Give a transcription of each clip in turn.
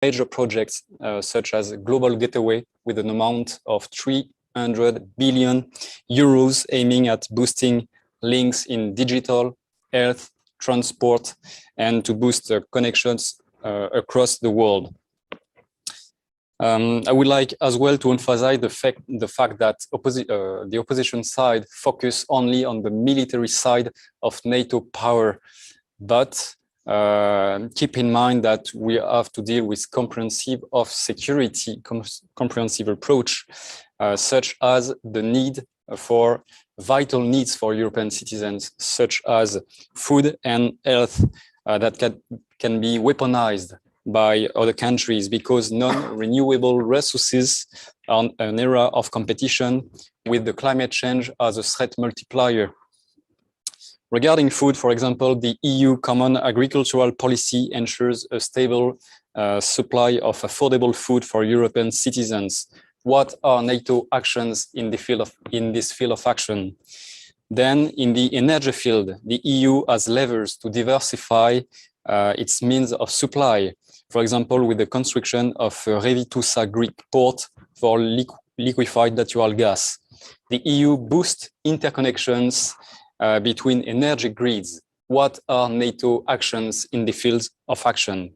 major projects such as Global Gateway with an amount of 300 billion euros aiming at boosting links in digital, health, transport, and to boost connections across the world. I would like as well to emphasize the fact that the opposition side focus only on the military side of NATO power, but keep in mind that we have to deal with comprehensive approach, such as the need for vital needs for European citizens, such as food and health, that can be weaponized by other countries because non-renewable resources are an era of competition with the climate change as a threat multiplier. Regarding food, for example, the EU Common Agricultural Policy ensures a stable supply of affordable food for European citizens. What are NATO actions in this field of action? Then, in the energy field, the EU has levers to diversify its means of supply. For example, with the construction of Revitusa Greek port for liquefied natural gas. The EU boosts interconnections between energy grids. What are NATO actions in the fields of action?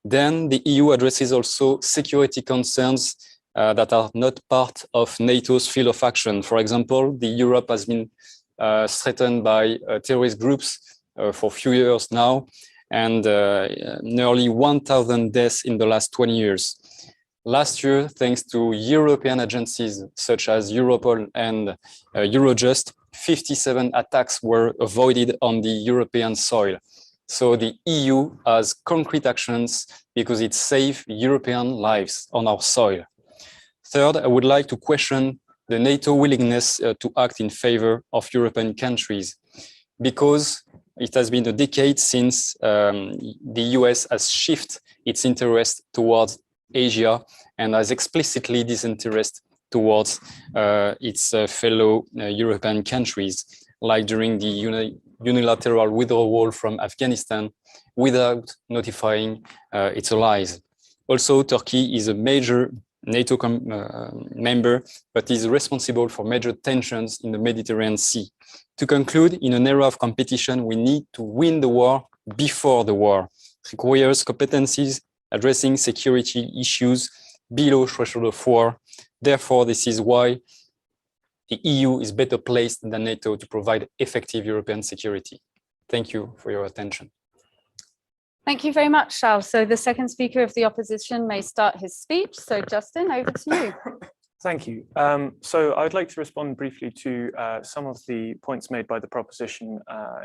Then the EU addresses also security concerns that are not part of NATO's field of action. For example, Europe has been threatened by terrorist groups for a few years now, and nearly 1,000 deaths in the last 20 years. Last year, thanks to European agencies such as Europol and Eurojust, 57 attacks were avoided on the European soil. So the EU has concrete actions because it saves European lives on our soil. Third, I would like to question the NATO willingness to act in favor of European countries, because it has been a decade since the US has shifted its interest towards Asia and has explicitly disinterest towards its fellow European countries, like during the unilateral withdrawal from Afghanistan without notifying its allies. Also, Turkey is a major NATO member, but is responsible for major tensions in the Mediterranean Sea. To conclude, in an era of competition, we need to win the war before the war. It requires competencies addressing security issues below threshold of war. Therefore, this is why the EU is better placed than NATO to provide effective European security. Thank you for your attention. Thank you very much, Charles. So the second speaker of the opposition may start his speech. So Justin, over to you. Thank you. So I'd like to respond briefly to some of the points made by the proposition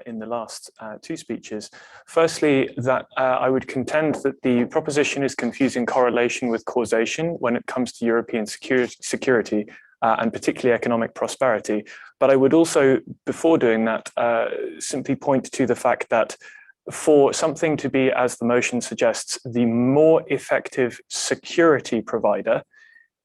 in the last two speeches. Firstly, that I would contend that the proposition is confusing correlation with causation when it comes to European security and particularly economic prosperity. But I would also, before doing that, simply point to the fact that for something to be, as the motion suggests, the more effective security provider,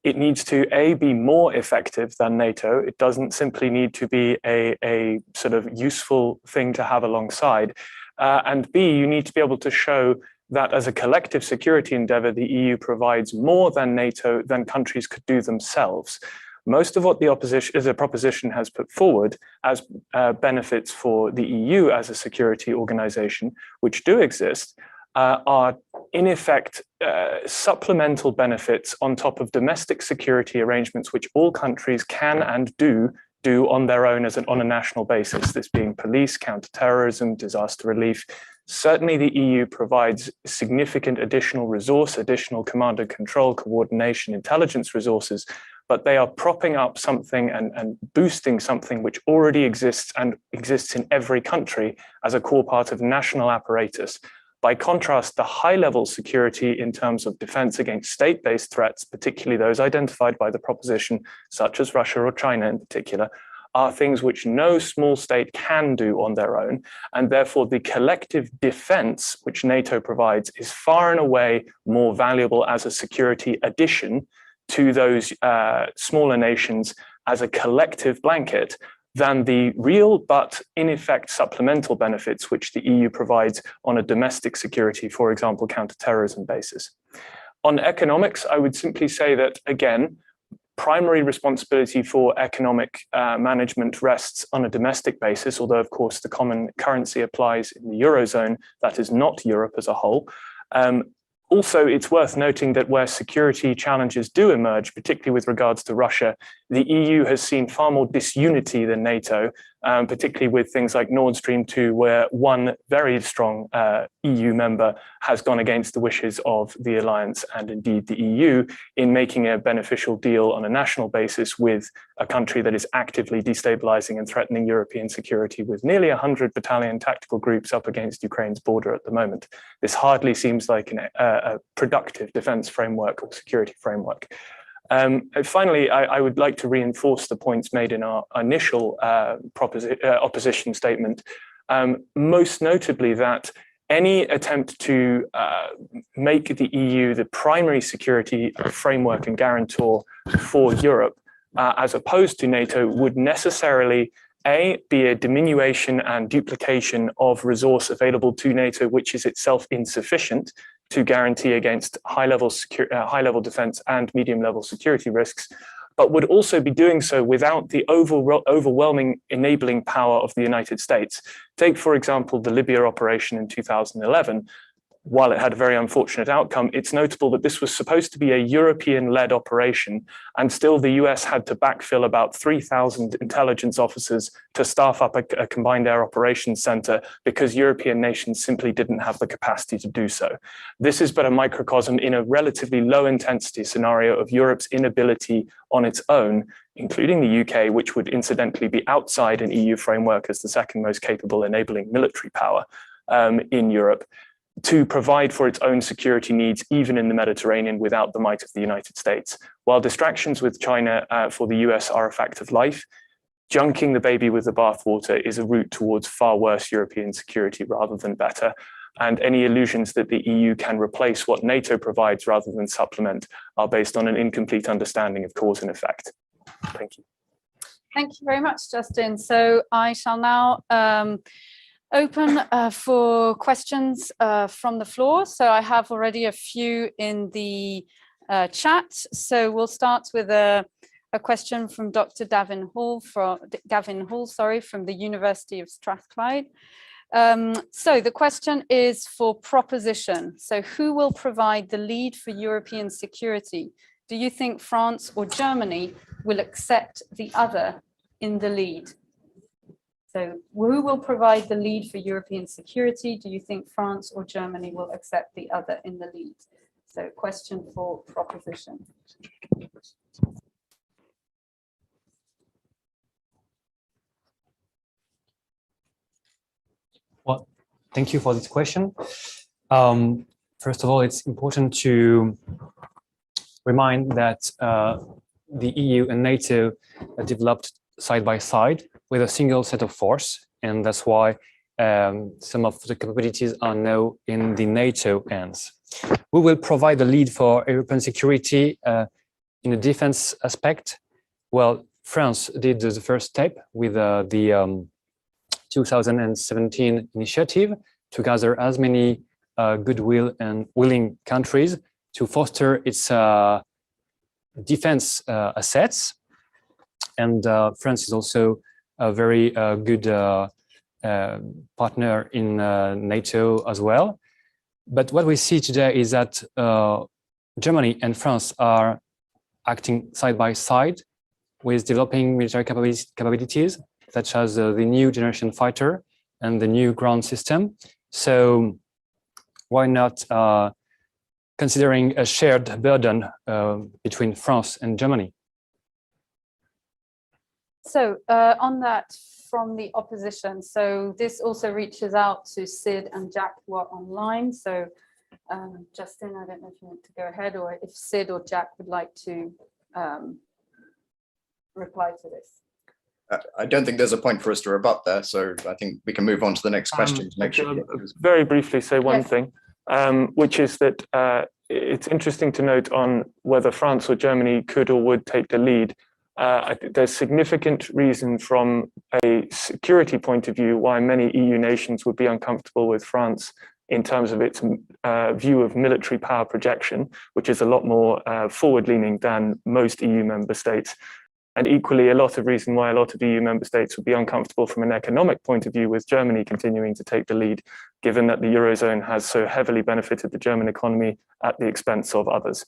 it needs to A, be more effective than NATO. It doesn't simply need to be a sort of useful thing to have alongside. And B, you need to be able to show that as a collective security endeavor, the EU provides more than NATO than countries could do themselves. Most of what the proposition has put forward as benefits for the EU as a security organization, which do exist, are in effect supplemental benefits on top of domestic security arrangements, which all countries can and do on their own on a national basis, this being police, counterterrorism, disaster relief. Certainly the EU provides significant additional resource, additional command and control, coordination, intelligence resources, but they are propping up something and boosting something which already exists and exists in every country as a core part of national apparatus. By contrast, the high-level security in terms of defense against state-based threats, particularly those identified by the proposition, such as Russia or China in particular, are things which no small state can do on their own. And therefore, the collective defense which NATO provides is far and away more valuable as a security addition to those smaller nations as a collective blanket than the real but in effect supplemental benefits which the EU provides on a domestic security, for example, counterterrorism basis. On economics, I would simply say that, again, primary responsibility for economic management rests on a domestic basis, although of course the common currency applies in the Eurozone, that is not Europe as a whole. Also, it's worth noting that where security challenges do emerge, particularly with regards to Russia, the EU has seen far more disunity than NATO, particularly with things like Nord Stream 2, where one very strong EU member has gone against the wishes of the alliance and indeed the EU in making a beneficial deal on a national basis with a country that is actively destabilizing and threatening European security with nearly 100 battalion tactical groups up against Ukraine's border at the moment. This hardly seems like a productive defense framework or security framework. Finally, I would like to reinforce the points made in our initial opposition statement, most notably that any attempt to make the EU the primary security framework and guarantor for Europe, as opposed to NATO, would necessarily be a diminution and duplication of resource available to NATO, which is itself insufficient to guarantee against high-level defense and medium-level security risks, but would also be doing so without the overwhelming enabling power of the United States. Take, for example, the Libya operation in 2011. While it had a very unfortunate outcome, it's notable that this was supposed to be a European-led operation, and still the US had to backfill about 3,000 intelligence officers to staff up a combined air operations center because European nations simply didn't have the capacity to do so. This is but a microcosm in a relatively low-intensity scenario of Europe's inability on its own, including the UK, which would incidentally be outside an EU framework as the second most capable enabling military power in Europe, to provide for its own security needs, even in the Mediterranean, without the might of the United States. While distractions with China for the US are a fact of life, junking the baby with the bathwater is a route towards far worse European security rather than better. And any illusions that the EU can replace what NATO provides rather than supplement are based on an incomplete understanding of cause and effect. Thank you. Thank you very much, Justin. So I shall now open for questions from the floor. So I have already a few in the chat. So we'll start with a question from Dr. Gavin Hall from the University of Strathclyde. So the question is for proposition. So who will provide the lead for European security? Do you think France or Germany will accept the other in the lead? So who will provide the lead for European security? Do you think France or Germany will accept the other in the lead? So question for proposition. Well, thank you for this question. First of all, it's important to remind that the EU and NATO developed side by side with a single set of force, and that's why some of the capabilities are now in the NATO hands. We will provide the lead for European security in a defense aspect. Well, France did the first step with the 2017 initiative to gather as many goodwill and willing countries to foster its defense assets. And France is also a very good partner in NATO as well. But what we see today is that Germany and France are acting side by side with developing military capabilities, such as the new generation fighter and the new ground system. So why not considering a shared burden between France and Germany? So on that, from the opposition, so this also reaches out to Sid and Jack who are online. So Justin, I don't know if you want to go ahead, or if Sid or Jack would like to reply to this. I don't think there's a point for us to rebut there, so I think we can move on to the next question to make sure. Very briefly say one Yes. thing, which is that it's interesting to note on whether France or Germany could or would take the lead. there's significant reason from a security point of view why many EU nations would be uncomfortable with France in terms of its view of military power projection, which is a lot more forward-leaning than most EU member states. And equally, a lot of reason why a lot of EU member states would be uncomfortable from an economic point of view with Germany continuing to take the lead, given that the Eurozone has so heavily benefited the German economy at the expense of others,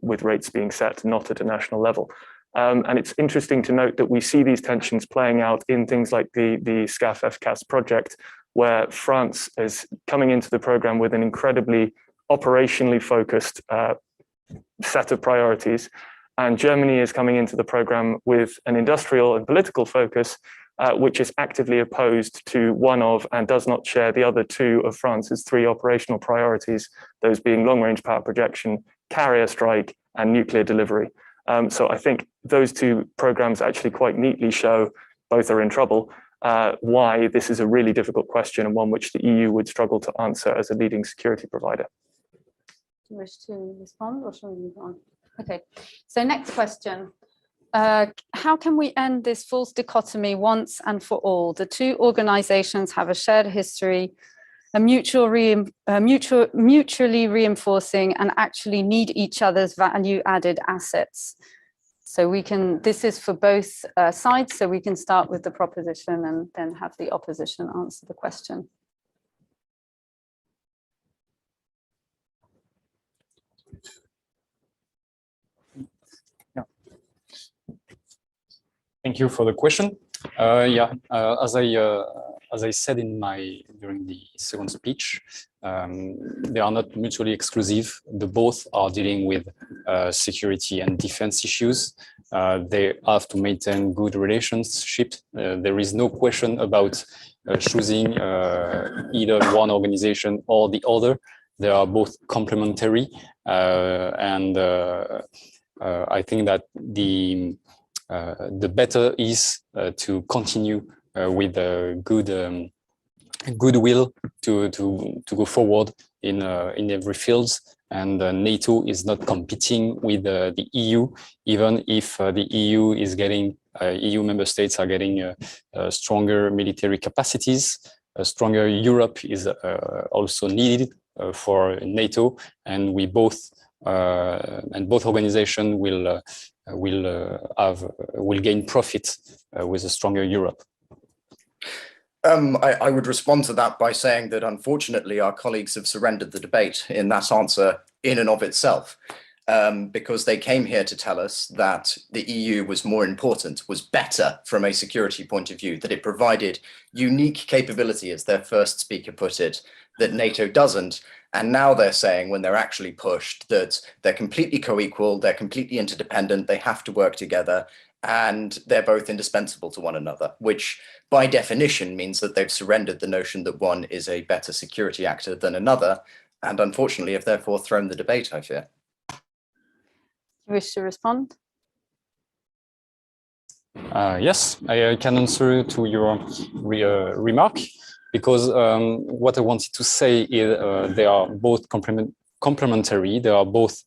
with rates being set not at a national level. And it's interesting to note that we see these tensions playing out in things like the SCAF FCAS project, where France is coming into the program with an incredibly operationally focused set of priorities. And Germany is coming into the program with an industrial and political focus, which is actively opposed to one of and does not share the other two of France's three operational priorities, those being long-range power projection, carrier strike, and nuclear delivery. So I think those two programs actually quite neatly show, both are in trouble, why this is a really difficult question and one which the EU would struggle to answer as a leading security provider. Do you wish to respond or shall we move on? Okay, so next question. How can we end this false dichotomy once and for all? The two organizations have a shared history, a mutually reinforcing, and actually need each other's value-added assets. So we can, this is for both sides, so we can start with the proposition and then have the opposition answer the question. Thank you for the question. As I said during the second speech, they are not mutually exclusive. The both are dealing with security and defense issues. They have to maintain good relationships. There is no question about choosing either one organization or the other. They are both complementary, and I think that the better is to continue with goodwill to go forward in every field. And NATO is not competing with the EU, even if the EU is getting EU member states are getting stronger military capacities. A stronger Europe is also needed for NATO, and we both and both organizations will gain profit with a stronger Europe. I would respond to that by saying that unfortunately our colleagues have surrendered the debate in that answer in and of itself, because they came here to tell us that the EU was more important, was better from a security point of view, that it provided unique capability, as their first speaker put it, that NATO doesn't. And now they're saying, when they're actually pushed, that they're completely co-equal, they're completely interdependent, they have to work together, and they're both indispensable to one another, which by definition means that they've surrendered the notion that one is a better security actor than another, and unfortunately have therefore thrown the debate, I fear. You wish to respond? Yes, I can answer to your remark, because what I wanted to say is they are both complementary. They are both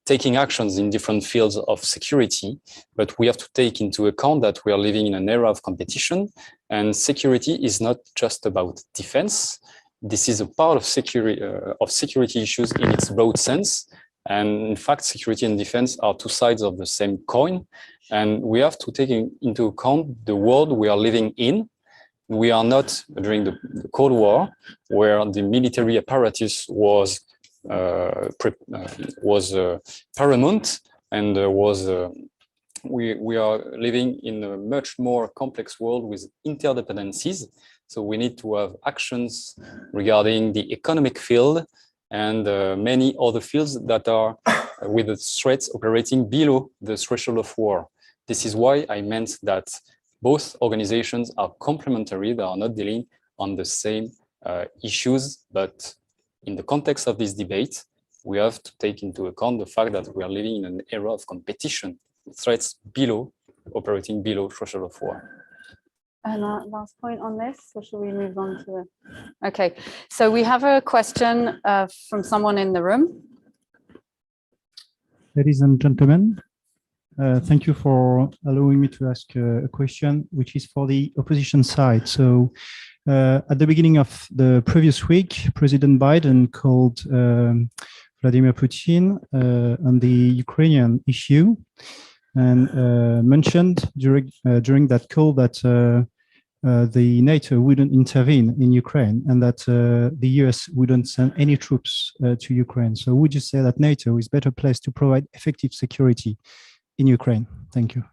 taking actions in different fields of security, but we have to take into account that we are living in an era of competition, and security is not just about defense. This is a part of security issues in its broad sense. And in fact, security and defense are two sides of the same coin. And we have to take into account the world we are living in. We are not during the Cold War, where the military apparatus was paramount, and we are living in a much more complex world with interdependencies. So we need to have actions regarding the economic field and many other fields that are with the threats operating below the threshold of war. This is why I meant that both organizations are complementary. They are not dealing on the same issues, but in the context of this debate, we have to take into account the fact that we are living in an era of competition, threats operating below threshold of war. And last point on this, or shall we move on to the... Okay, so we have a question from someone in the room. Ladies and gentlemen, Thank you for allowing me to ask a question, which is for the opposition side. So at the beginning of the previous week, President Biden called Vladimir Putin on the Ukrainian issue and mentioned during that call that the NATO wouldn't intervene in Ukraine and that the US wouldn't send any troops to Ukraine. So would you say that NATO is better placed to provide effective security in Ukraine? Thank you.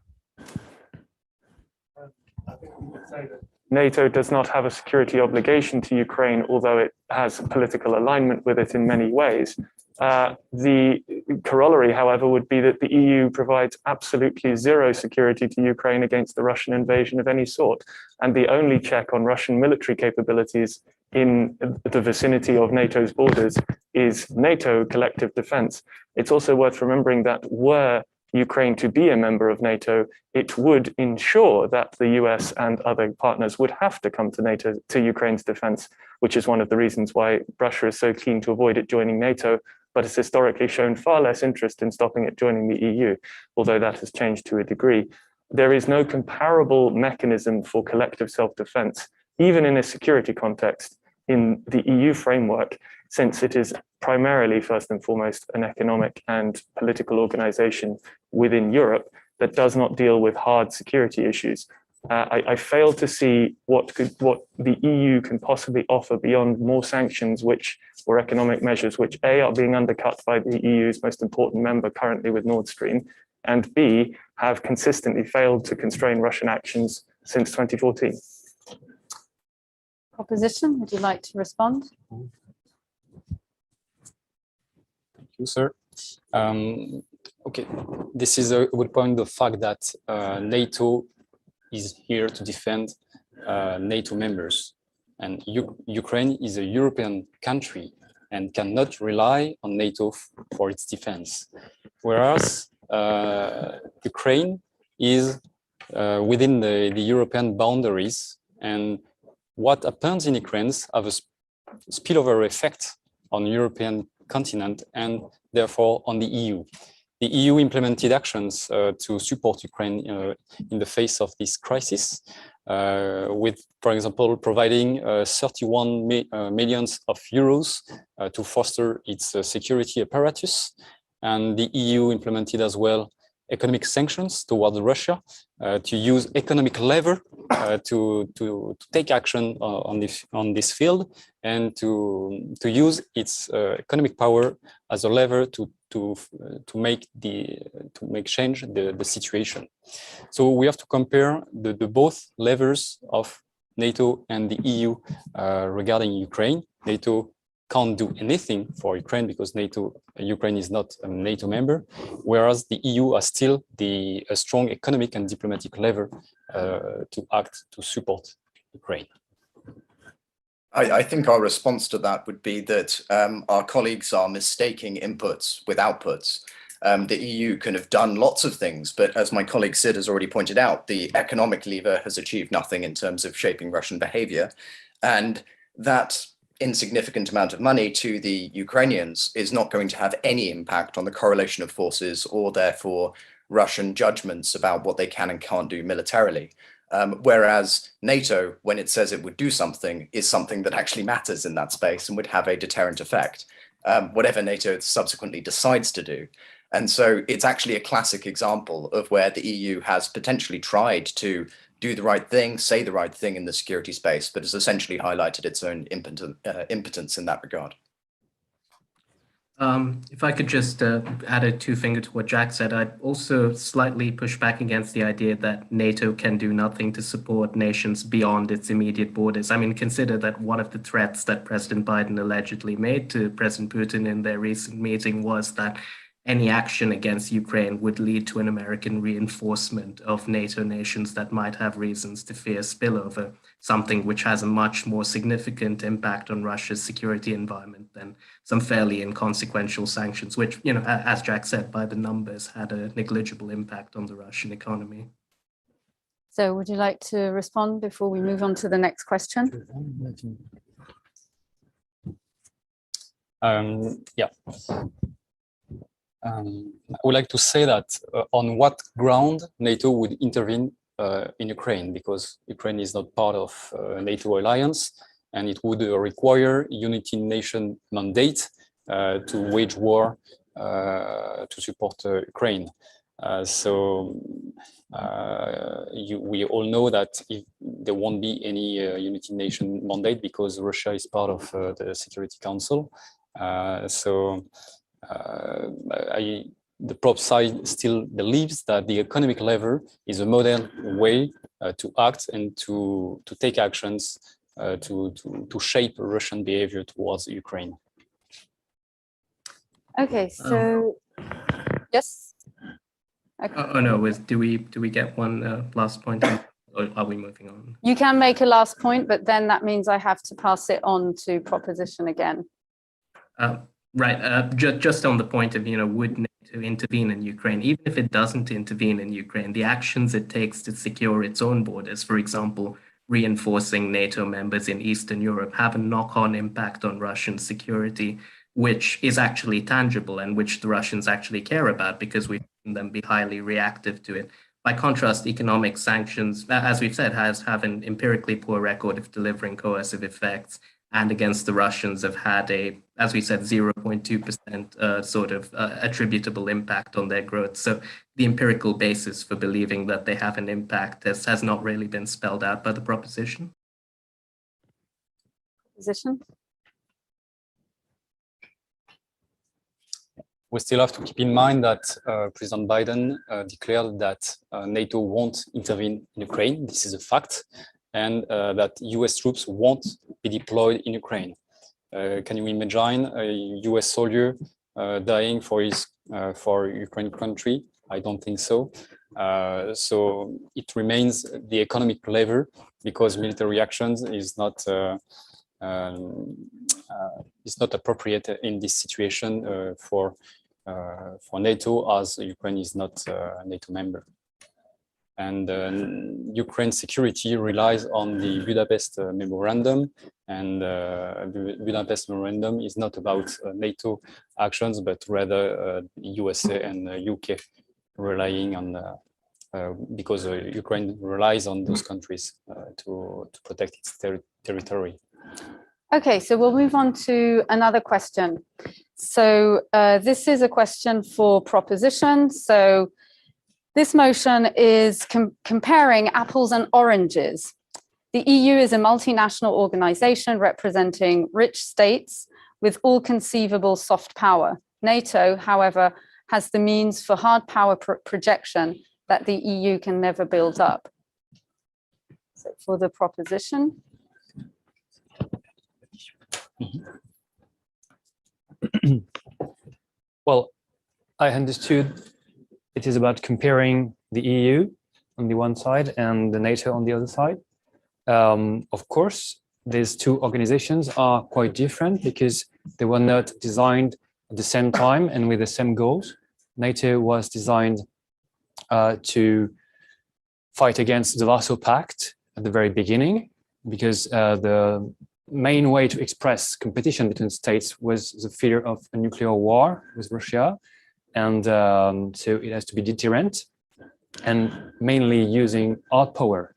NATO does not have a security obligation to Ukraine, although it has political alignment with it in many ways. The corollary, however, would be that the EU provides absolutely zero security to Ukraine against the Russian invasion of any sort. And the only check on Russian military capabilities in the vicinity of NATO's borders is NATO collective defense. It's also worth remembering that were Ukraine to be a member of NATO, it would ensure that the US and other partners would have to come to NATO, to Ukraine's defense, which is one of the reasons why Russia is so keen to avoid it joining NATO, but has historically shown far less interest in stopping it joining the EU, although that has changed to a degree. There is no comparable mechanism for collective self-defense, even in a security context, in the EU framework, since it is primarily, first and foremost, an economic and political organization within Europe that does not deal with hard security issues. I fail to see what the EU can possibly offer beyond more sanctions, or economic measures, which A, are being undercut by the EU's most important member currently with Nord Stream, and B, have consistently failed to constrain Russian actions since 2014. Opposition, would you like to respond? Thank you, sir. Okay, this is a good point, the fact that NATO is here to defend NATO members. And Ukraine is a European country and cannot rely on NATO for its defense. Whereas Ukraine is within the European boundaries, and what happens in Ukraine have a spillover effect on the European continent and therefore on the EU. The EU implemented actions to support Ukraine in the face of this crisis, with, for example, providing 31 million of euros to foster its security apparatus. And the EU implemented as well economic sanctions towards Russia to use economic lever to take action on this field and to use its economic power as a lever to make change the situation. So we have to compare the both levers of NATO and the EU regarding Ukraine. NATO can't do anything for Ukraine because Ukraine is not a NATO member, whereas the EU has still a strong economic and diplomatic lever to act to support Ukraine. I think our response to that would be that our colleagues are mistaking inputs with outputs. The EU can have done lots of things, but as my colleague Sid has already pointed out, the economic lever has achieved nothing in terms of shaping Russian behavior. And that insignificant amount of money to the Ukrainians is not going to have any impact on the correlation of forces or therefore Russian judgments about what they can and can't do militarily. Whereas NATO, when it says it would do something, is something that actually matters in that space and would have a deterrent effect, whatever NATO subsequently decides to do. And so it's actually a classic example of where the EU has potentially tried to do the right thing, say the right thing in the security space, but has essentially highlighted its own impotence in that regard. If I could just add a two-finger to what Jack said, I'd also slightly push back against the idea that NATO can do nothing to support nations beyond its immediate borders. I mean, consider that one of the threats that President Biden allegedly made to President Putin in their recent meeting was that any action against Ukraine would lead to an American reinforcement of NATO nations that might have reasons to fear spillover, something which has a much more significant impact on Russia's security environment than some fairly inconsequential sanctions, which, you know, as Jack said, by the numbers, had a negligible impact on the Russian economy. So would you like to respond before we move on to the next question? Yeah. I would like to say that on what ground NATO would intervene in Ukraine, because Ukraine is not part of NATO alliance, and it would require United Nations mandate to wage war to support Ukraine. We all know that there won't be any United Nations mandate because Russia is part of the Security Council. The prop side still believes that the economic lever is a modern way to act and to take actions to shape Russian behavior towards Ukraine. Okay, so yes. Okay. Oh no, do we get one last point, or are we moving on? You can make a last point, but then that means I have to pass it on to proposition again. Right. Just on the point of, would NATO intervene in Ukraine? Even if it doesn't intervene in Ukraine, the actions it takes to secure its own borders, for example, reinforcing NATO members in Eastern Europe, have a knock-on impact on Russian security, which is actually tangible and which the Russians actually care about, because we've seen them be highly reactive to it. By contrast, economic sanctions, as we've said, have an empirically poor record of delivering coercive effects, and against the Russians have had a, as we said, 0.2% sort of attributable impact on their growth. So the empirical basis for believing that they have an impact has not really been spelled out by the proposition. Position? We still have to keep in mind that President Biden declared that NATO won't intervene in Ukraine. This is a fact. And that US troops won't be deployed in Ukraine. Can you imagine a US soldier dying for Ukraine country? I don't think so. So it remains the economic lever, because military actions is not appropriate in this situation for NATO, as Ukraine is not a NATO member. And Ukraine's security relies on the Budapest Memorandum, and the Budapest Memorandum is not about NATO actions, but rather USA and UK relying on, because Ukraine relies on those countries to protect its territory. Okay, so we'll move on to another question. So this is a question for proposition. So this motion is comparing apples and oranges. The EU is a multinational organization representing rich states with all conceivable soft power. NATO, however, has the means for hard power projection that the EU can never build up. So for the proposition. Well, I understood it is about comparing the EU on the one side and the NATO on the other side. Of course, these two organizations are quite different because they were not designed at the same time and with the same goals. NATO was designed to fight against the Warsaw Pact at the very beginning, because the main way to express competition between states was the fear of a nuclear war with Russia. And so it has to be deterrent and mainly using hard power.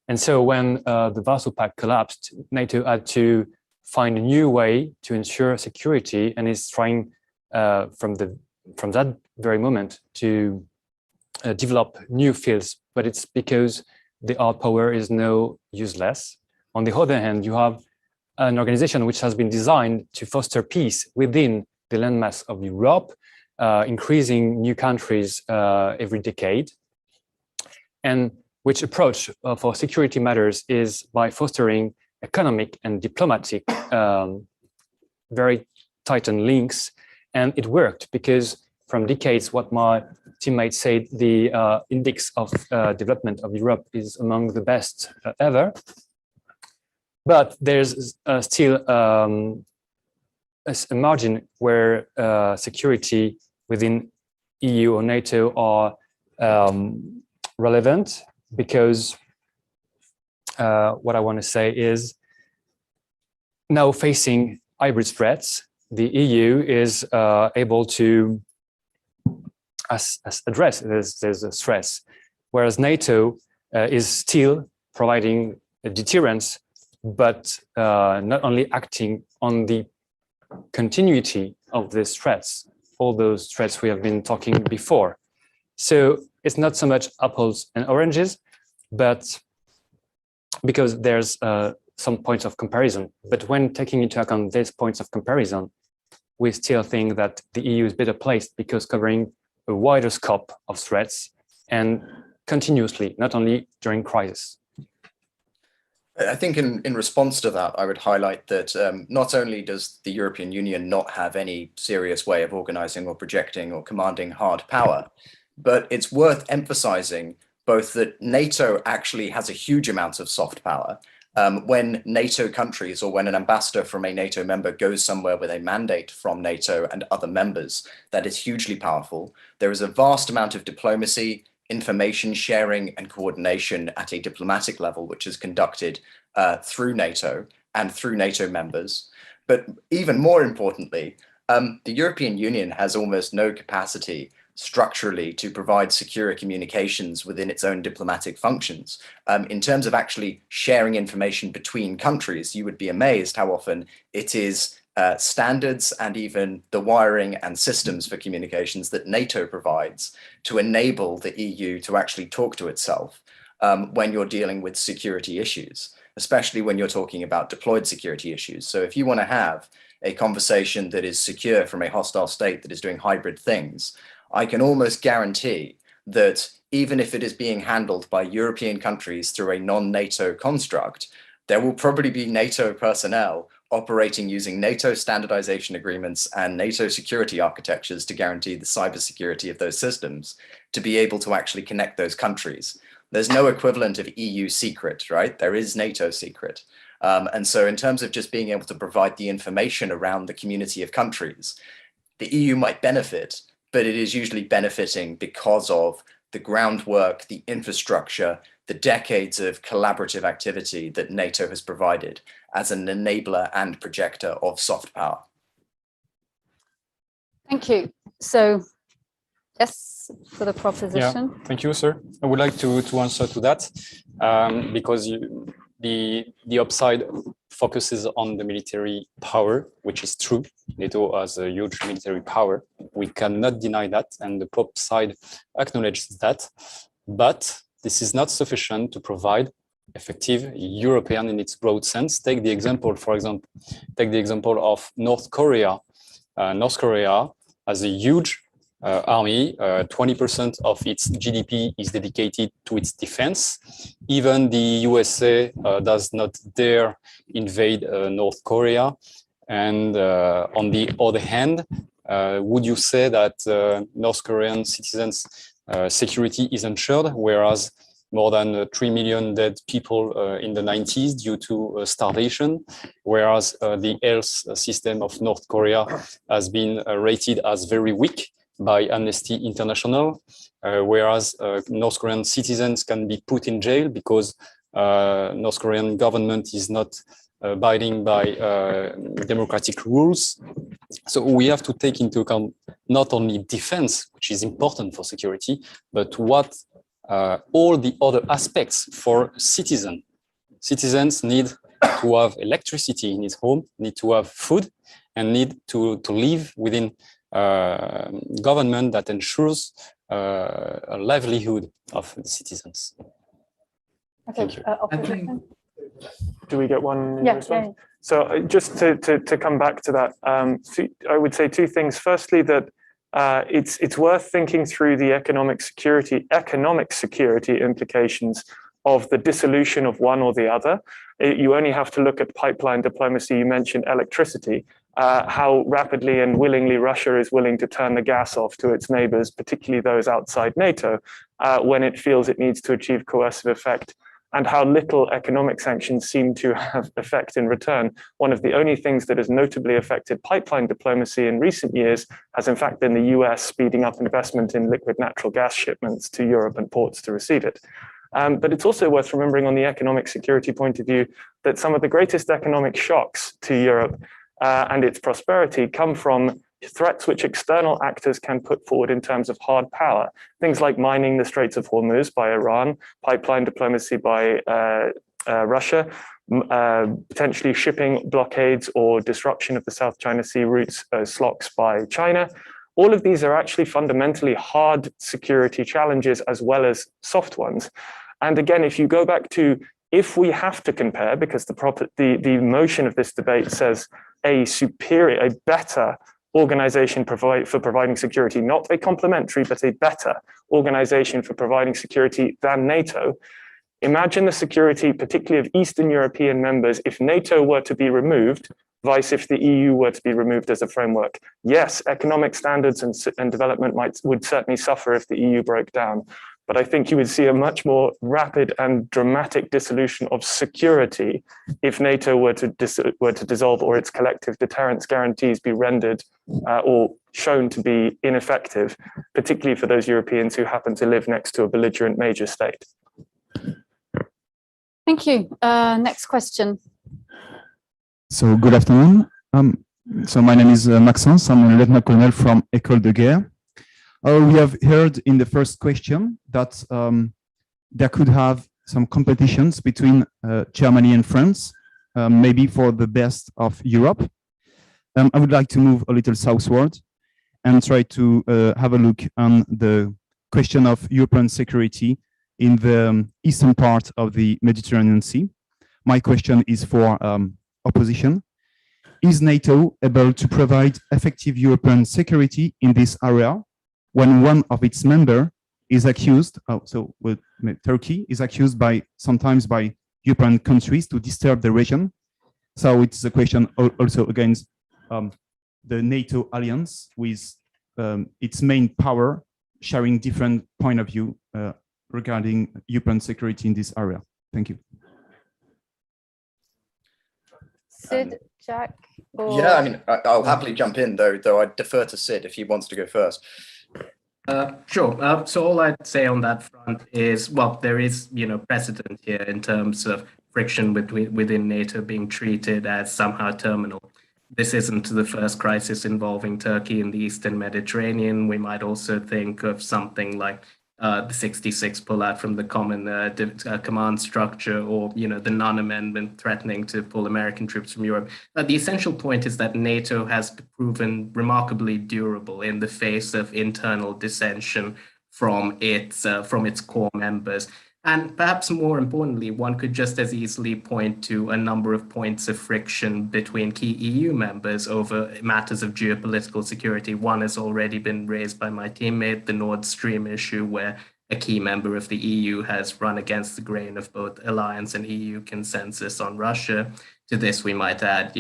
And so when the Warsaw Pact collapsed, NATO had to find a new way to ensure security, and is trying from that very moment to develop new fields. But it's because the hard power is now useless. On the other hand, you have an organization which has been designed to foster peace within the landmass of Europe, increasing new countries every decade, and which approach for security matters is by fostering economic and diplomatic very tightened links. And it worked because from decades, what my teammates said, the index of development of Europe is among the best ever. But there's still a margin where security within EU or NATO are relevant, because what I want to say is, now facing hybrid threats, the EU is able to addressed. There's a stress, whereas NATO is still providing a deterrence, but not only acting on the continuity of these threats, all those threats we have been talking before. So it's not so much apples and oranges, but because there's some points of comparison. But when taking into account these points of comparison, we still think that the EU is better placed because covering a wider scope of threats and continuously, not only during crisis. I think in response to that, I would highlight that not only does the European Union not have any serious way of organizing or projecting or commanding hard power, but it's worth emphasizing both that NATO actually has a huge amount of soft power. When NATO countries or when an ambassador from a NATO member goes somewhere with a mandate from NATO and other members, that is hugely powerful. There is a vast amount of diplomacy, information sharing and coordination at a diplomatic level, which is conducted through NATO and through NATO members. But even more importantly, the European Union has almost no capacity structurally to provide secure communications within its own diplomatic functions. In terms of actually sharing information between countries, you would be amazed how often it is standards and even the wiring and systems for communications that NATO provides to enable the EU to actually talk to itself when you're dealing with security issues, especially when you're talking about deployed security issues. So if you want to have a conversation that is secure from a hostile state that is doing hybrid things, I can almost guarantee that even if it is being handled by European countries through a non-NATO construct, there will probably be NATO personnel operating using NATO standardization agreements and NATO security architectures to guarantee the cybersecurity of those systems to be able to actually connect those countries. There's no equivalent of EU secret, right? There is NATO secret. And so in terms of just being able to provide the information around the community of countries, the EU might benefit, but it is usually benefiting because of the groundwork, the infrastructure, the decades of collaborative activity that NATO has provided as an enabler and projector of soft power. Thank you. So, yes, for the proposition. Yeah, thank you, sir. I would like to answer to that because the upside focuses on the military power, which is true. NATO has a huge military power. We cannot deny that, and the prop side acknowledges that. But this is not sufficient to provide effective European in its broad sense. Take the example, for example, of North Korea. North Korea has a huge army. 20% of its GDP is dedicated to its defense. Even the USA does not dare invade North Korea. And on the other hand, would you say that North Korean citizens' security is ensured, whereas more than 3 million dead people in the 90s due to starvation, whereas the health system of North Korea has been rated as very weak by Amnesty International, whereas North Korean citizens can be put in jail because North Korean government is not abiding by democratic rules. So we have to take into account not only defense, which is important for security, but what all the other aspects for citizens. Citizens need to have electricity in his home, need to have food, and need to live within government that ensures a livelihood of the citizens. Okay. Thank you. Do we get one? Yeah. So just to come back to that, I would say two things. Firstly, that it's worth thinking through the economic security implications of the dissolution of one or the other. You only have to look at pipeline diplomacy. You mentioned electricity, how rapidly and willingly Russia is willing to turn the gas off to its neighbors, particularly those outside NATO, when it feels it needs to achieve coercive effect, and how little economic sanctions seem to have effect in return. One of the only things that has notably affected pipeline diplomacy in recent years has in fact been the US speeding up investment in liquid natural gas shipments to Europe and ports to receive it. But it's also worth remembering on the economic security point of view that some of the greatest economic shocks to Europe and its prosperity come from threats which external actors can put forward in terms of hard power. Things like mining the Straits of Hormuz by Iran, pipeline diplomacy by Russia, potentially shipping blockades or disruption of the South China Sea routes, SLOCs by China. All of these are actually fundamentally hard security challenges as well as soft ones. And again, if you go back to, if we have to compare, because the motion of this debate says a better organization for providing security, not a complementary, but a better organization for providing security than NATO. Imagine the security, particularly of Eastern European members, if NATO were to be removed, vice if the EU were to be removed as a framework. Yes, economic standards and development would certainly suffer if the EU broke down. But I think you would see a much more rapid and dramatic dissolution of security if NATO were to dissolve or its collective deterrence guarantees be rendered or shown to be ineffective, particularly for those Europeans who happen to live next to a belligerent major state. Thank you. Next question. So good afternoon. So my name is Maxence. I'm a lieutenant colonel from École de Guerre. We have heard in the first question that there could have some competitions between Germany and France, maybe for the best of Europe. I would like to move a little southward and try to have a look on the question of European security in the eastern part of the Mediterranean Sea. My question is for opposition. Is NATO able to provide effective European security in this area when one of its members is accused, Turkey is accused sometimes by European countries to disturb the region? So it's a question also against the NATO alliance with its main power sharing different point of view regarding European security in this area. Thank you. Sid, Jack? Yeah, I mean, I'll happily jump in, though I defer to Sid if he wants to go first. Sure. So all I'd say on that front is, well, there is, precedent here in terms of friction within NATO being treated as somehow terminal. This isn't the first crisis involving Turkey in the Eastern Mediterranean. We might also think of something like the 66 pullout from the common command structure, or the non-amendment threatening to pull American troops from Europe. The essential point is that NATO has proven remarkably durable in the face of internal dissension from its core members. And perhaps more importantly, one could just as easily point to a number of points of friction between key EU members over matters of geopolitical security. One has already been raised by my teammate, the Nord Stream issue, where a key member of the EU has run against the grain of both alliance and EU consensus on Russia. To this, we might add,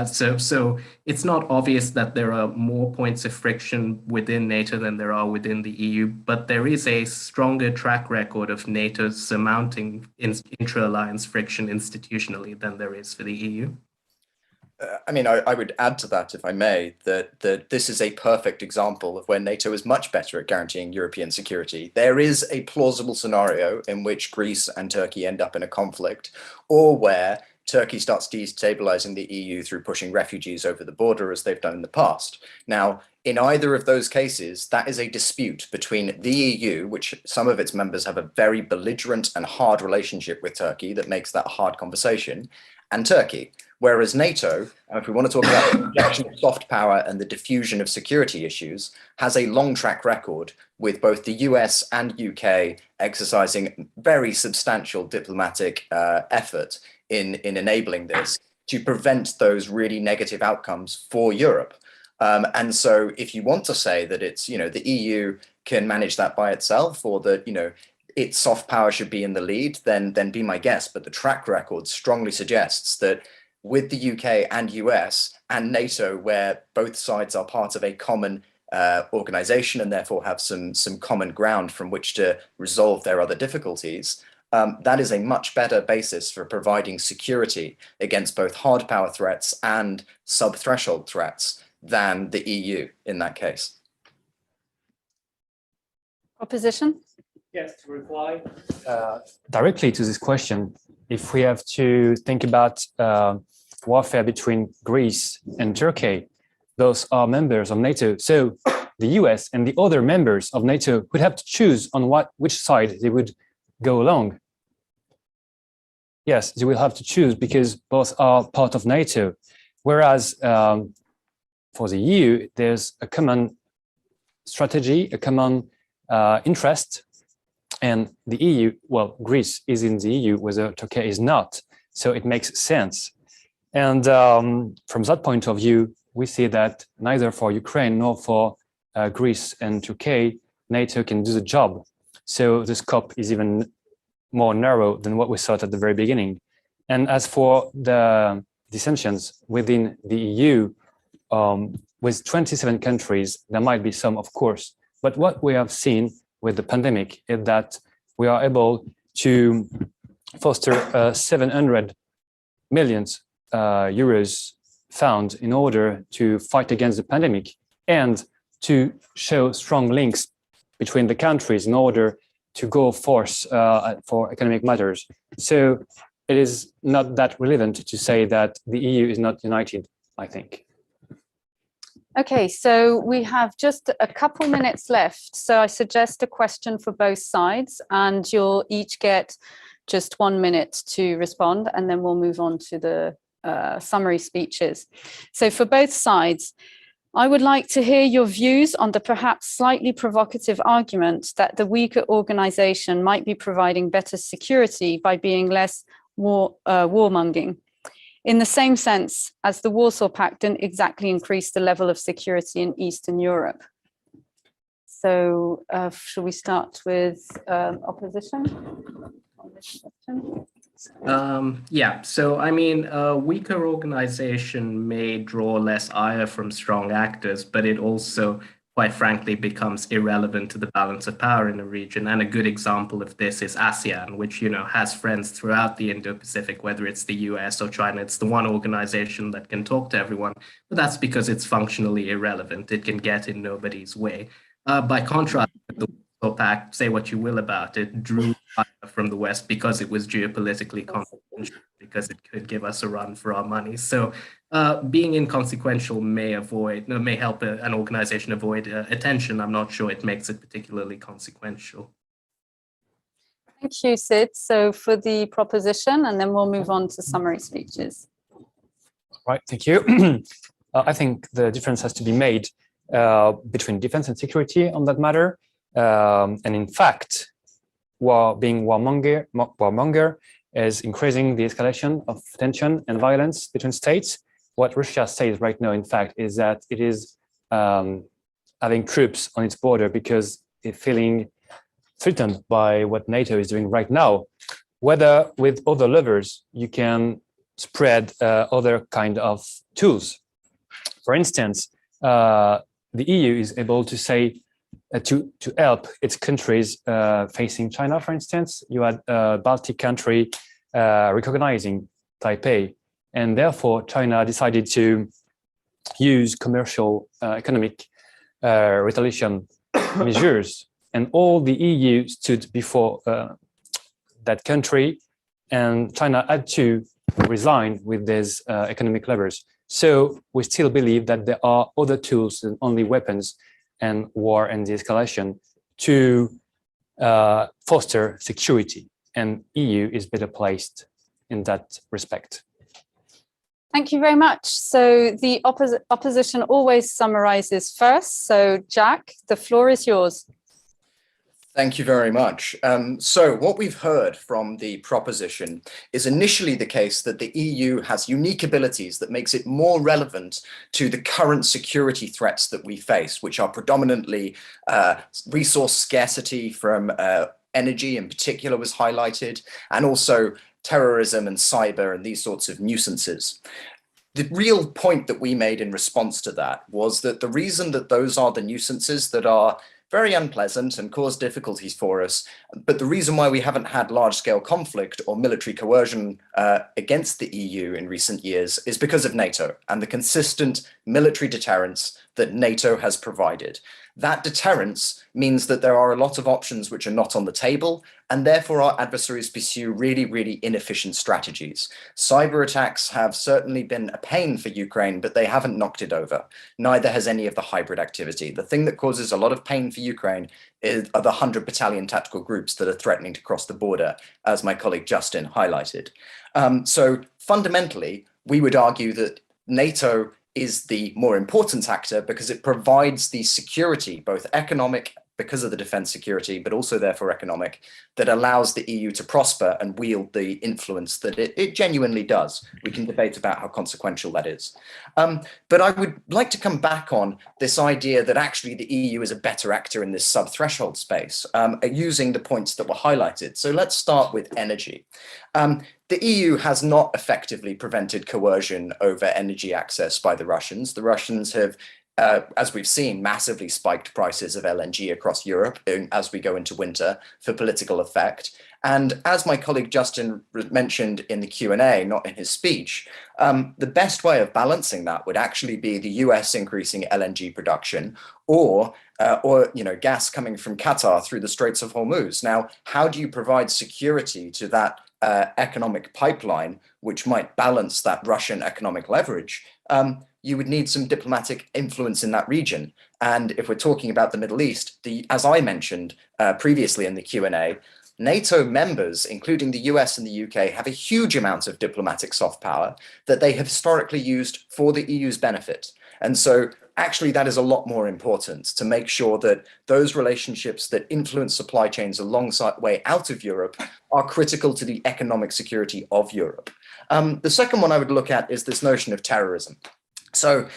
so it's not obvious that there are more points of friction within NATO than there are within the EU, but there is a stronger track record of NATO surmounting intra-alliance friction institutionally than there is for the EU. I mean, I would add to that, if I may, that this is a perfect example of where NATO is much better at guaranteeing European security. There is a plausible scenario in which Greece and Turkey end up in a conflict, or where Turkey starts destabilizing the EU through pushing refugees over the border, as they've done in the past. Now, in either of those cases, that is a dispute between the EU, which some of its members have a very belligerent and hard relationship with Turkey that makes that a hard conversation, and Turkey. Whereas NATO, if we want to talk about the injection of soft power and the diffusion of security issues, has a long track record with both the US and UK exercising very substantial diplomatic effort in enabling this to prevent those really negative outcomes for Europe. And so if you want to say that it's, the EU can manage that by itself, or that, its soft power should be in the lead, then be my guest. But the track record strongly suggests that with the UK and US and NATO, where both sides are part of a common organization and therefore have some common ground from which to resolve their other difficulties, that is a much better basis for providing security against both hard power threats and sub-threshold threats than the EU in that case. Opposition? Yes, to reply directly to this question, if we have to think about warfare between Greece and Turkey, those are members of NATO. So the US and the other members of NATO would have to choose on which side they would go along. Yes, they will have to choose because both are part of NATO. Whereas for the EU, there's a common strategy, a common interest, and the EU, well, Greece is in the EU, whether Turkey is not, so it makes sense. And from that point of view, we see that neither for Ukraine nor for Greece and Turkey, NATO can do the job. So the scope is even more narrow than what we thought at the very beginning. And as for the dissensions within the EU, with 27 countries, there might be some, of course, but what we have seen with the pandemic is that we are able to foster 700 million euros found in order to fight against the pandemic and to show strong links between the countries in order to go force for economic matters. So it is not that relevant to say that the EU is not united, I think. Okay, so we have just a couple minutes left. So I suggest a question for both sides, and you'll each get just 1 minute to respond, and then we'll move on to the summary speeches. So for both sides, I would like to hear your views on the perhaps slightly provocative argument that the weaker organization might be providing better security by being less warmongering, in the same sense as the Warsaw Pact didn't exactly increase the level of security in Eastern Europe. So shall we start with opposition on this question? Yeah, so I mean, a weaker organization may draw less ire from strong actors, but it also, quite frankly, becomes irrelevant to the balance of power in the region. And a good example of this is ASEAN, which, you know, has friends throughout the Indo-Pacific, whether it's the US or China. It's the one organization that can talk to everyone, but that's because it's functionally irrelevant. It can get in nobody's way. By contrast, the Warsaw Pact, say what you will about it, drew from the West because it was geopolitically consequential, because it could give us a run for our money. So being inconsequential may help an organization avoid attention. I'm not sure it makes it particularly consequential. Thank you, Sid. So for the proposition, and then we'll move on to summary speeches. Right, thank you. I think the difference has to be made between defense and security on that matter. And in fact, being warmonger is increasing the escalation of tension and violence between states. What Russia says right now, in fact, is that it is having troops on its border because it's feeling threatened by what NATO is doing right now. Whether with other levers, you can spread other kind of tools. For instance, the EU is able to say, to help its countries facing China, for instance. You had a Baltic country recognizing Taipei, and therefore China decided to use commercial economic retaliation measures, and all the EU stood before that country, and China had to resign with these economic levers. So we still believe that there are other tools than only weapons and war and de-escalation to foster security, and EU is better placed in that respect. Thank you very much. So the opposition always summarizes first. So Jack, the floor is yours. Thank you very much. So what we've heard from the proposition is initially the case that the EU has unique abilities that makes it more relevant to the current security threats that we face, which are predominantly resource scarcity from energy in particular was highlighted, and also terrorism and cyber and these sorts of nuisances. The real point that we made in response to that was that the reason that those are the nuisances that are very unpleasant and cause difficulties for us, but the reason why we haven't had large-scale conflict or military coercion against the EU in recent years is because of NATO and the consistent military deterrence that NATO has provided. That deterrence means that there are a lot of options which are not on the table, and therefore our adversaries pursue really, really inefficient strategies. Cyber attacks have certainly been a pain for Ukraine, but they haven't knocked it over. Neither has any of the hybrid activity. The thing that causes a lot of pain for Ukraine are the 100 battalion tactical groups that are threatening to cross the border, as my colleague Justin highlighted. So fundamentally, we would argue that NATO is the more important actor because it provides the security, both economic because of the defense security, but also therefore economic, that allows the EU to prosper and wield the influence that it genuinely does. We can debate about how consequential that is. But I would like to come back on this idea that actually the EU is a better actor in this sub-threshold space, using the points that were highlighted. So let's start with energy. The EU has not effectively prevented coercion over energy access by the Russians. The Russians have, as we've seen, massively spiked prices of LNG across Europe as we go into winter for political effect. And as my colleague Justin mentioned in the Q&A, not in his speech, the best way of balancing that would actually be the US increasing LNG production or gas coming from Qatar through the Straits of Hormuz. Now, how do you provide security to that economic pipeline, which might balance that Russian economic leverage? You would need some diplomatic influence in that region. And if we're talking about the Middle East, as I mentioned previously in the Q&A, NATO members, including the US and the UK, have a huge amount of diplomatic soft power that they have historically used for the EU's benefit. And so actually that is a lot more important to make sure that those relationships that influence supply chains alongside way out of Europe are critical to the economic security of Europe. The second one I would look at is this notion of terrorism. So,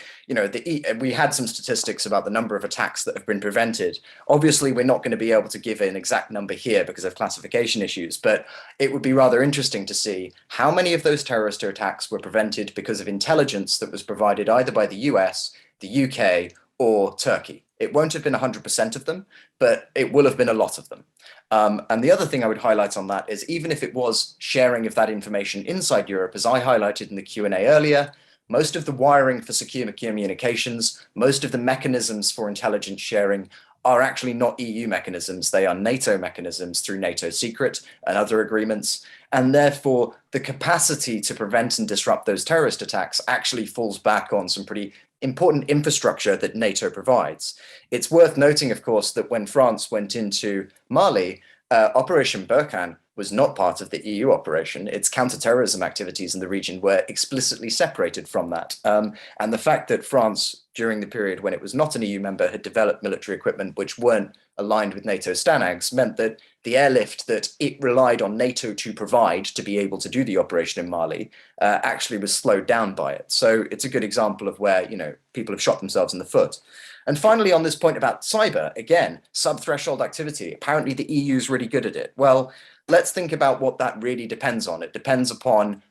we had some statistics about the number of attacks that have been prevented. Obviously, we're not going to be able to give an exact number here because of classification issues, but it would be rather interesting to see how many of those terrorist attacks were prevented because of intelligence that was provided either by the US, the UK, or Turkey. It won't have been 100% of them, but it will have been a lot of them. And the other thing I would highlight on that is even if it was sharing of that information inside Europe, as I highlighted in the Q&A earlier, most of the wiring for secure communications, most of the mechanisms for intelligence sharing are actually not EU mechanisms. They are NATO mechanisms through NATO secret and other agreements. And therefore, the capacity to prevent and disrupt those terrorist attacks actually falls back on some pretty important infrastructure that NATO provides. It's worth noting, of course, that when France went into Mali, Operation Barkhane was not part of the EU operation. Its counterterrorism activities in the region were explicitly separated from that. And the fact that France, during the period when it was not an EU member, had developed military equipment which weren't aligned with NATO STANAGs meant that the airlift that it relied on NATO to provide to be able to do the operation in Mali actually was slowed down by it. So it's a good example of where, people have shot themselves in the foot. And finally, on this point about cyber, again, sub-threshold activity. Apparently the EU is really good at it. Well, let's think about what that really depends on. It depends upon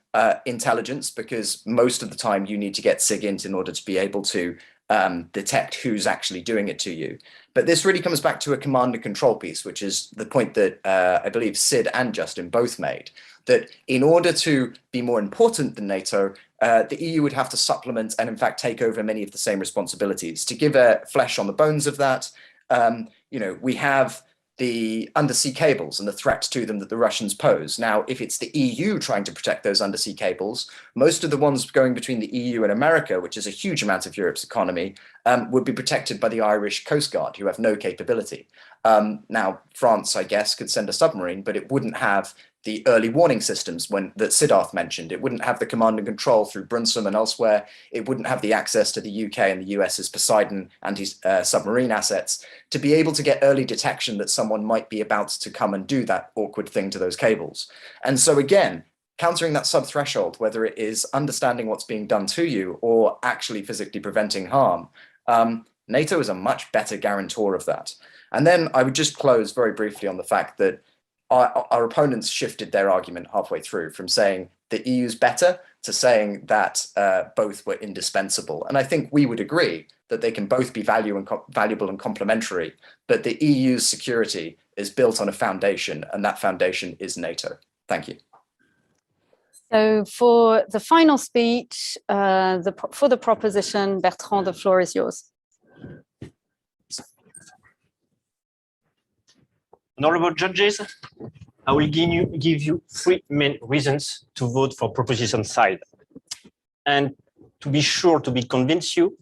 intelligence, because most of the time you need to get SIGINT in order to be able to detect who's actually doing it to you. But this really comes back to a command and control piece, which is the point that I believe Sid and Justin both made, that in order to be more important than NATO, the EU would have to supplement and in fact take over many of the same responsibilities. To give a flesh on the bones of that, we have the undersea cables and the threat to them that the Russians pose. Now, if it's the EU trying to protect those undersea cables, most of the ones going between the EU and America, which is a huge amount of Europe's economy, would be protected by the Irish Coast Guard, who have no capability. Now, France, I guess, could send a submarine, but it wouldn't have the early warning systems that Siddharth mentioned. It wouldn't have the command and control through Brunsum and elsewhere. It wouldn't have the access to the UK and the US's Poseidon anti-submarine assets to be able to get early detection that someone might be about to come and do that awkward thing to those cables. And so again, countering that sub-threshold, whether it is understanding what's being done to you or actually physically preventing harm, NATO is a much better guarantor of that. And then I would just close very briefly on the fact that our opponents shifted their argument halfway through from saying the EU's better to saying that both were indispensable. And I think we would agree that they can both be valuable and complementary, but the EU's security is built on a foundation, and that foundation is NATO. Thank you. So for the final speech, for the proposition, Bertrand, the floor is yours. Honorable judges, I will give you three main reasons to vote for proposition side. And to be sure to convince you,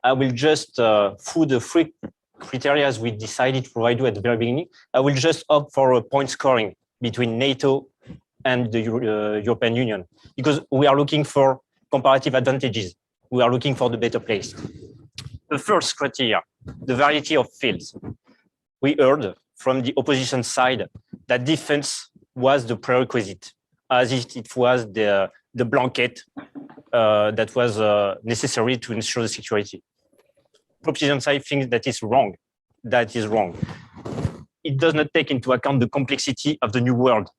I will just, through the three criteria we decided to provide you at the very beginning, I will just opt for a point scoring between NATO and the European Union, because we are looking for comparative advantages. We are looking for the better place. The first criteria, the variety of fields. We heard from the opposition side that defense was the prerequisite, as if it was the blanket that was necessary to ensure the security. Opposition side thinks that is wrong. That is wrong. It does not take into account the complexity of the new world.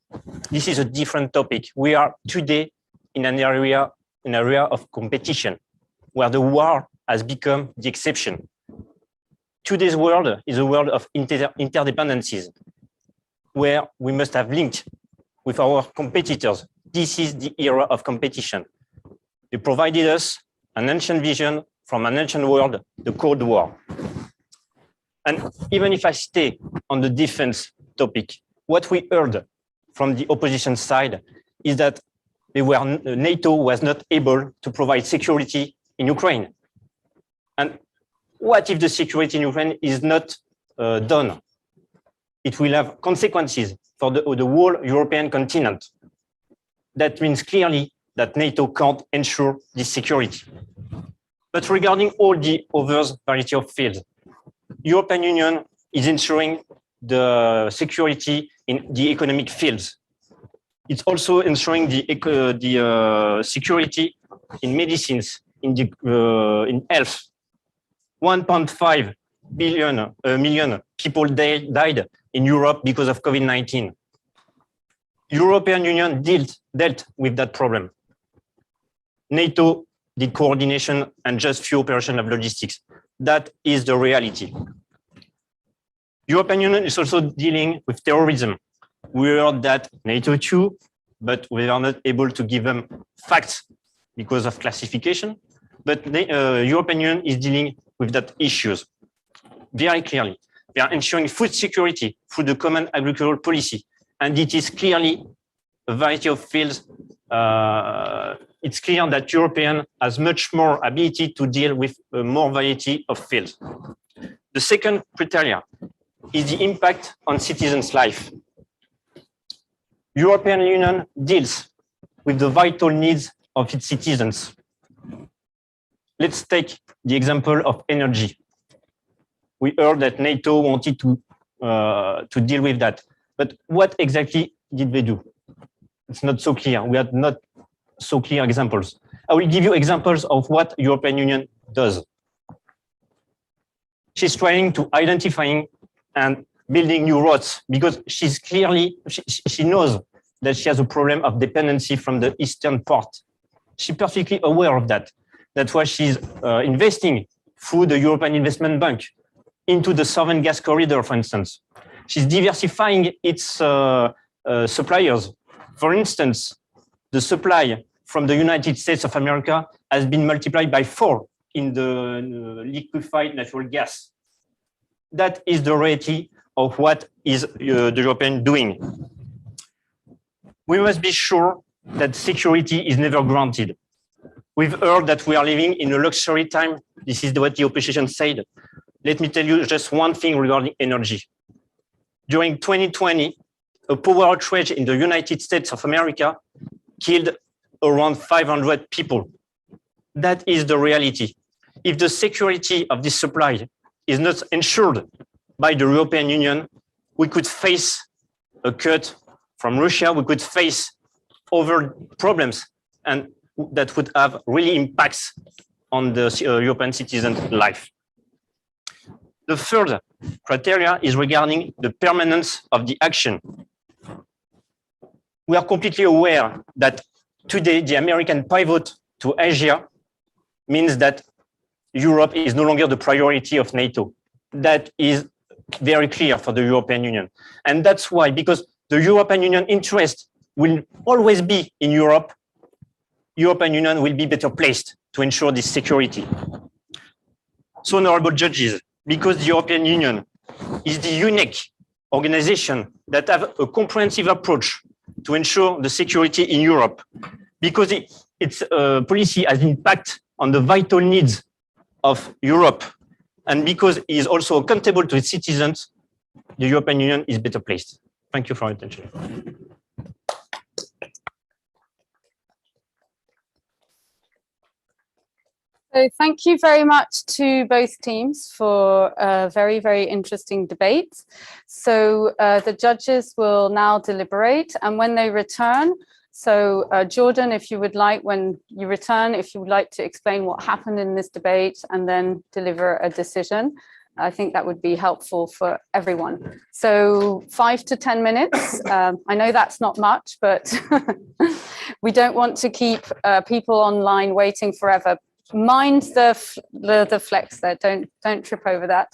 This is a different topic. We are today in an area of competition, where the war has become the exception. Today's world is a world of interdependencies, where we must have linked with our competitors. This is the era of competition. They provided us an ancient vision from an ancient world, the Cold War. And even if I stay on the defense topic, what we heard from the opposition side is that NATO was not able to provide security in Ukraine. And what if the security in Ukraine is not done? It will have consequences for the whole European continent. That means clearly that NATO can't ensure this security. But regarding all the other variety of fields, European Union is ensuring the security in the economic fields. It's also ensuring the security in medicines, in health. 1.5 million people died in Europe because of COVID-19. European Union dealt with that problem. NATO did coordination and just few operations of logistics. That is the reality. European Union is also dealing with terrorism. We heard that NATO too, but we are not able to give them facts because of classification. But the European Union is dealing with that issues very clearly. They are ensuring food security through the common agricultural policy. And it is clearly a variety of fields. It's clear that European has much more ability to deal with a more variety of fields. The second criteria is the impact on citizens' life. European Union deals with the vital needs of its citizens. Let's take the example of energy. We heard that NATO wanted to deal with that. But what exactly did they do? It's not so clear. We had not so clear examples. I will give you examples of what European Union does. She's trying to identifying and building new roads because she's clearly, she knows that she has a problem of dependency from the eastern part. She's perfectly aware of that. That's why she's investing through the European Investment Bank into the Southern Gas Corridor, for instance. She's diversifying its suppliers. For instance, the supply from the United States of America has been multiplied by 4 in the liquefied natural gas. That is the reality of what is the European doing. We must be sure that security is never granted. We've heard that we are living in a luxury time. This is what the opposition said. Let me tell you just one thing regarding energy. During 2020, a power outrage in the United States of America killed around 500 people. That is the reality. If the security of this supply is not ensured by the European Union, we could face a cut from Russia, we could face other problems, and that would have really impacts on the European citizen's life. The third criteria is regarding the permanence of the action. We are completely aware that today the American pivot to Asia means that Europe is no longer the priority of NATO. That is very clear for the European Union. And that's why, because the European Union interest will always be in Europe, European Union will be better placed to ensure this security. So, honorable judges, because the European Union is the unique organization that have a comprehensive approach to ensure the security in Europe, because its policy has impact on the vital needs of Europe, and because it is also accountable to its citizens, the European Union is better placed. Thank you for your attention. So thank you very much to both teams for a very, very interesting debate. So the judges will now deliberate, and when they return, so Jordan, if you would like, when you return, if you would like to explain what happened in this debate and then deliver a decision, I think that would be helpful for everyone. So 5 to 10 minutes. I know that's not much, but we don't want to keep people online waiting forever. Mind the flex there. Don't trip over that.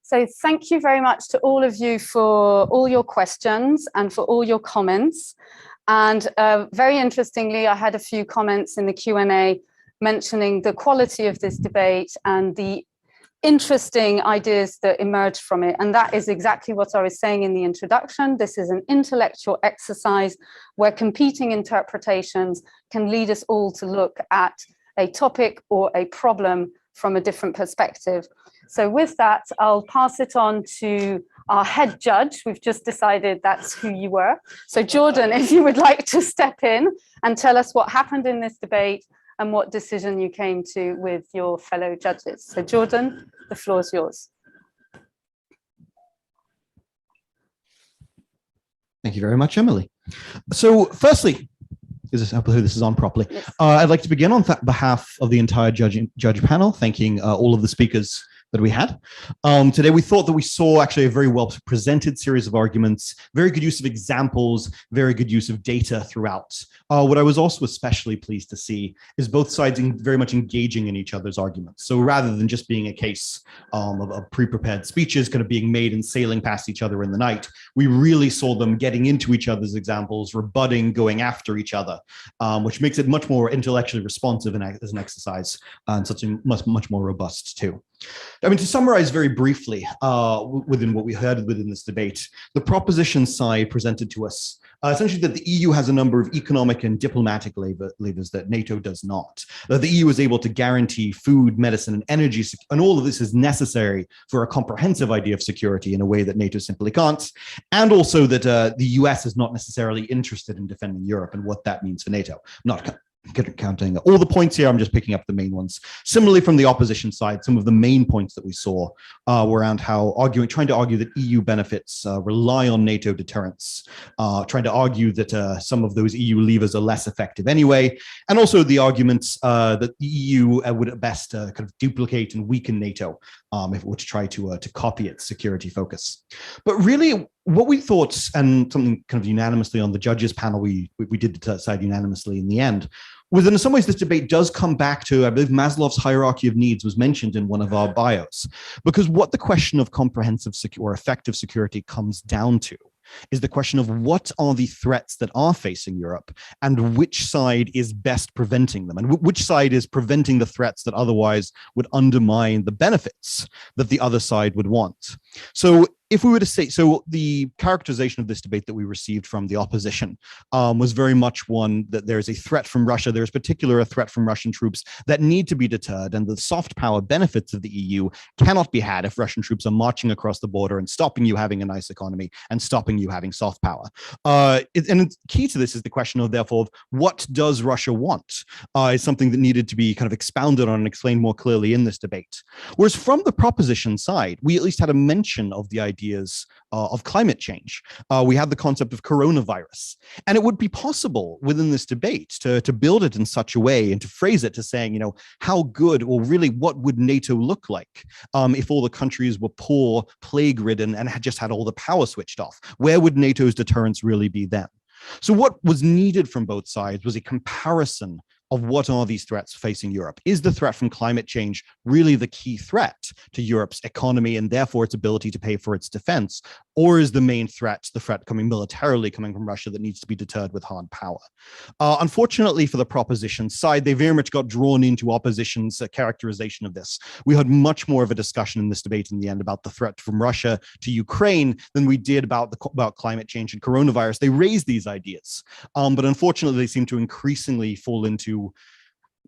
So thank you very much to all of you for all your questions and for all your comments. And very interestingly, I had a few comments in the Q&A mentioning the quality of this debate and the interesting ideas that emerged from it. And that is exactly what I was saying in the introduction. This is an intellectual exercise where competing interpretations can lead us all to look at a topic or a problem from a different perspective. So with that, I'll pass it on to our head judge. We've just decided that's who you were. So Jordan, if you would like to step in and tell us what happened in this debate and what decision you came to with your fellow judges. So Jordan, the floor is yours. Thank you very much, Emily. So firstly, I believe this is on properly. Yes. I'd like to begin on behalf of the entire judge panel, thanking all of the speakers that we had. Today, we thought that we saw actually a very well presented series of arguments, very good use of examples, very good use of data throughout. What I was also especially pleased to see is both sides very much engaging in each other's arguments. So rather than just being a case of pre-prepared speeches kind of being made and sailing past each other in the night, we really saw them getting into each other's examples, rebutting, going after each other, which makes it much more intellectually responsive as an exercise and such a much more robust too. I mean, to summarize very briefly within what we heard within this debate, the proposition side presented to us essentially that the EU has a number of economic and diplomatic levers that NATO does not. The EU is able to guarantee food, medicine, and energy, and all of this is necessary for a comprehensive idea of security in a way that NATO simply can't. And also that the US is not necessarily interested in defending Europe and what that means for NATO. I'm not counting all the points here, I'm just picking up the main ones. Similarly, from the opposition side, some of the main points that we saw were around how trying to argue that EU benefits rely on NATO deterrence, trying to argue that some of those EU levers are less effective anyway, and also the arguments that the EU would at best kind of duplicate and weaken NATO if it were to try to copy its security focus. But really, what we thought, and something kind of unanimously on the judges panel, we did decide unanimously in the end, was that in some ways this debate does come back to, I believe Maslow's hierarchy of needs was mentioned in one of our bios, because what the question of comprehensive or effective security comes down to is the question of what are the threats that are facing Europe and which side is best preventing them, and which side is preventing the threats that otherwise would undermine the benefits that the other side would want. So if we were to say, so the characterization of this debate that we received from the opposition was very much one that there's a threat from Russia, there's a threat from Russian troops that need to be deterred, and the soft power benefits of the EU cannot be had if Russian troops are marching across the border and stopping you having a nice economy and stopping you having soft power. And key to this is the question of, therefore, of what does Russia want is something that needed to be kind of expounded on and explained more clearly in this debate. Whereas from the proposition side, we at least had a mention of the ideas of climate change. We had the concept of coronavirus. And it would be possible within this debate to build it in such a way and to phrase it to saying, you know, how good, or really what would NATO look like if all the countries were poor, plague-ridden, and had just had all the power switched off? Where would NATO's deterrence really be then? So what was needed from both sides was a comparison of what are these threats facing Europe. Is the threat from climate change really the key threat to Europe's economy and therefore its ability to pay for its defense? Or is the main threat the threat coming militarily coming from Russia that needs to be deterred with hard power? Unfortunately for the proposition side, they very much got drawn into opposition's characterization of this. We had much more of a discussion in this debate in the end about the threat from Russia to Ukraine than we did about climate change and coronavirus. They raised these ideas, but unfortunately they seem to increasingly fall into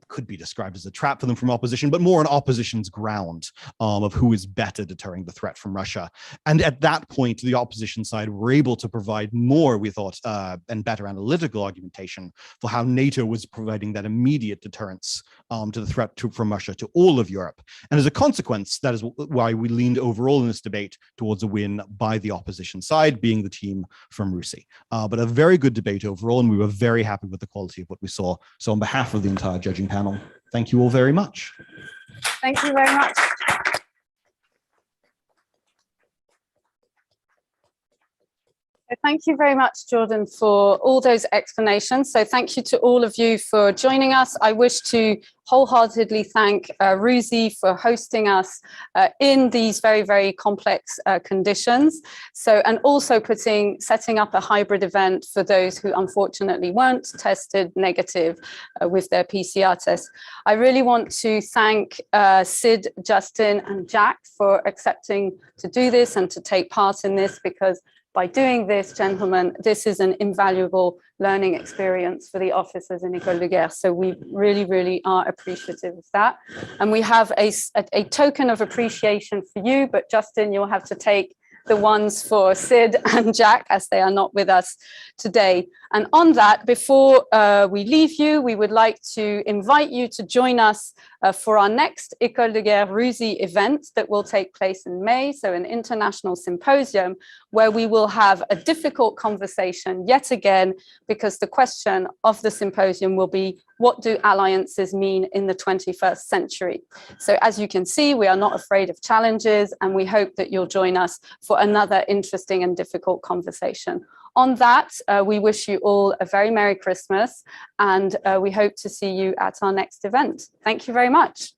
could be described as a trap for them from opposition, but more on opposition's ground of who is better deterring the threat from Russia. And at that point, the opposition side were able to provide more, we thought, and better analytical argumentation for how NATO was providing that immediate deterrence to the threat from Russia to all of Europe. And as a consequence, that is why we leaned overall in this debate towards a win by the opposition side, being the team from RUSI. But a very good debate overall, and we were very happy with the quality of what we saw. So on behalf of the entire judging panel, thank you all very much. Thank you very much. Thank you very much, Jordan, for all those explanations. So thank you to all of you for joining us. I wish to wholeheartedly thank Ruzi for hosting us in these very, very complex conditions. So, and also setting up a hybrid event for those who unfortunately weren't tested negative with their PCR test. I really want to thank Sid, Justin, and Jack for accepting to do this and to take part in this, because by doing this, gentlemen, this is an invaluable learning experience for the officers in École de Guerre. So we really, really are appreciative of that. And we have a token of appreciation for you, but Justin, you'll have to take the ones for Sid and Jack, as they are not with us today. And on that, before we leave you, we would like to invite you to join us for our next École de Guerre Ruzi event that will take place in May, so an international symposium where we will have a difficult conversation yet again, because the question of the symposium will be, what do alliances mean in the 21st century? So as you can see, we are not afraid of challenges, and we hope that you'll join us for another interesting and difficult conversation. On that, we wish you all a very Merry Christmas, and we hope to see you at our next event. Thank you very much.